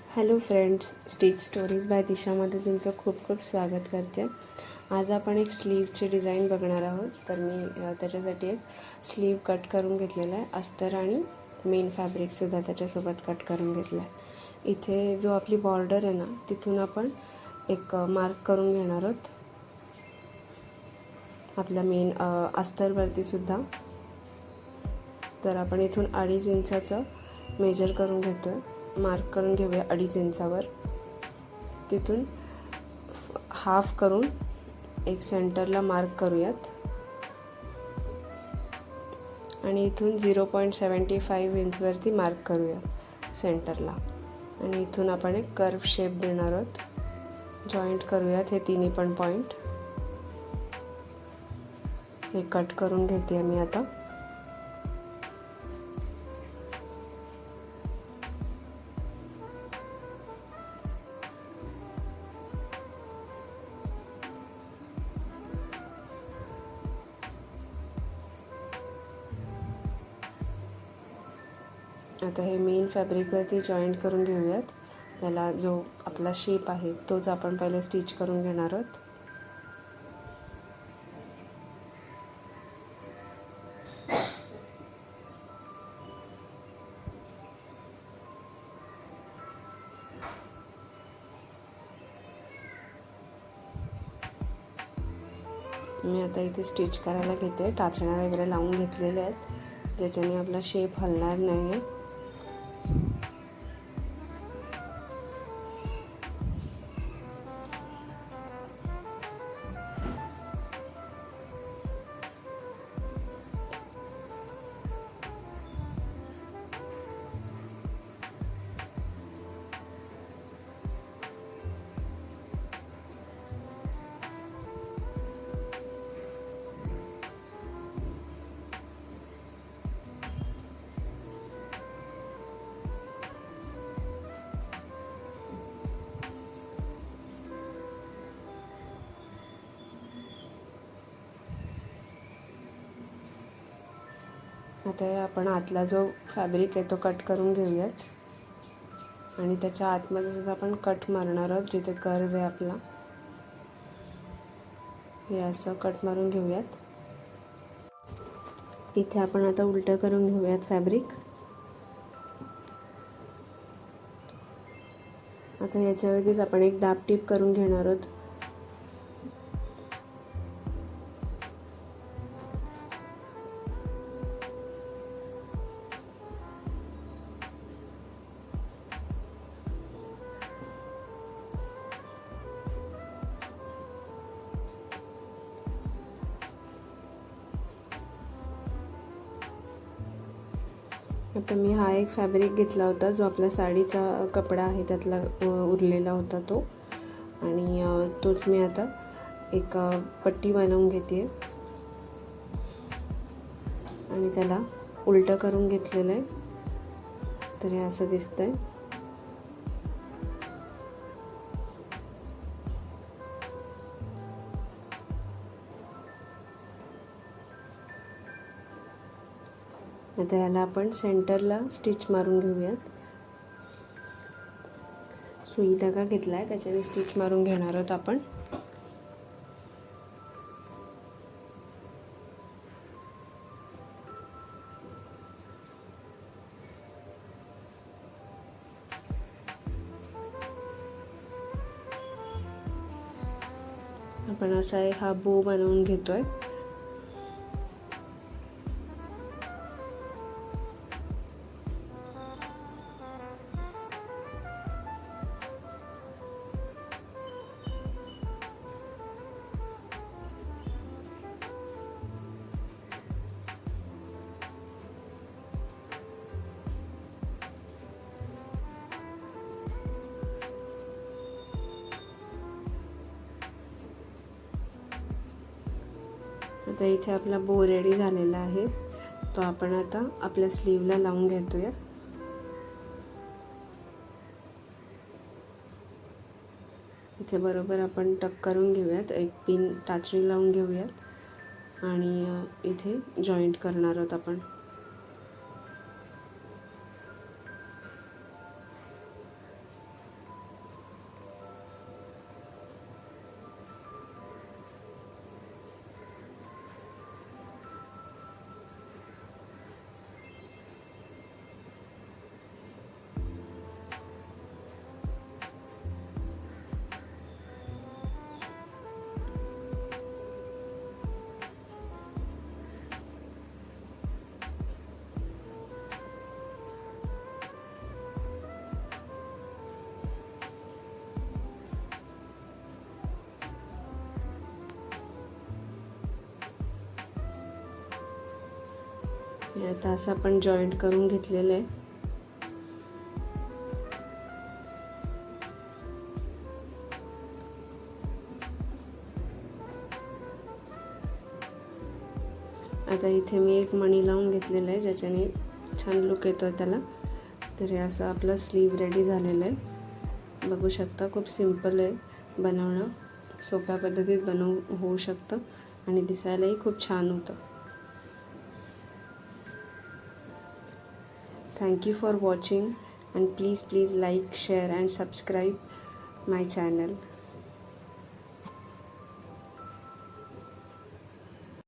Hello friends, stitch stories by दिशामध्ये तुमचं खूप खूप स्वागत करते. आज आपण एक स्लीवची डिझाईन बघणार आहोत. तर मी त्याच्यासाठी एक स्लीव कट करून घेतलेला आहे. अस्तर आणि मेन फॅब्रिकसुद्धा त्याच्यासोबत कट करून घेतला आहे. इथे जो आपली बॉर्डर आहे ना, तिथून आपण एक मार्क करून घेणार आहोत आपल्या मेन अस्तरवरतीसुद्धा. तर आपण इथून 2.5 इंचाचं मेजर करून घेतो आहे. मार्क करून घेऊया 2.5 इंचावर. तिथून हाफ करून एक सेंटरला मार्क करूयात आणि इथून 0.75 इंचवरती मार्क करूयात सेंटरला. आणि इथून आपण एक कर्व शेप देणार आहोत. जॉईंट करूयात हे तिन्ही पण पॉईंट. हे कट करून घेते मी आता. आता हे मेन फॅब्रिकवरती जॉईंट करून घेऊयात. याला जो आपला शेप आहे तोच आपण पहिले स्टिच करून घेणार आहोत. मी आता इथे स्टिच करायला घेते. टाचण्या वगैरे लावून घेतलेल्या आहेत ज्याच्याने आपला शेप हलणार नाही आहे. आता आपण आतला जो फॅब्रिक आहे तो कट करून घेऊयात आणि त्याच्या आतमध्ये सुद्धा आपण कट मारणार आहोत. जिथे कर्व आहे आपला हे असं कट मारून घेऊयात. इथे आपण आता उलटं करून घेऊयात फॅब्रिक. आता याच्यावरतीच आपण एक दाब टीप करून घेणार आहोत. आता मी हा एक फॅब्रिक घेतला होता जो आपला साडीचा कपडा आहे त्यातला उरलेला होता तो, आणि तोच मी आता एक पट्टी बनवून घेते आणि त्याला उलटं करून घेतलेलं आहे. तर हे असं दिसतंय. आता याला आपण सेंटरला स्टिच मारून घेऊयात. सुई धागा घेतला आहे त्याच्याने स्टिच मारून घेणार आहोत आपण. आपण असा हा बो बनवून घेतोय. आता इथे आपला बो रेडी झालेला आहे. तो आपण आता आपल्या स्लीवला लावून घेतोय. इथे बरोबर आपण टक करून घेऊयात. एक पिन टाचणी लावून घेऊयात आणि इथे जॉईंट करणार आहोत आपण. हे आता असं आपण जॉईंट करून घेतलेलं आहे. आता इथे मी एक मणी लावून घेतलेला आहे, ज्याच्याने छान लुक येतो त्याला. तर हे असं आपलं स्लीव रेडी झालेलं आहे. बघू शकता, खूप सिंपल आहे बनवणं. सोप्या पद्धतीत होऊ शकतं आणि दिसायलाही खूप छान होतं. Thank you for watching, and please like, share and subscribe my channel.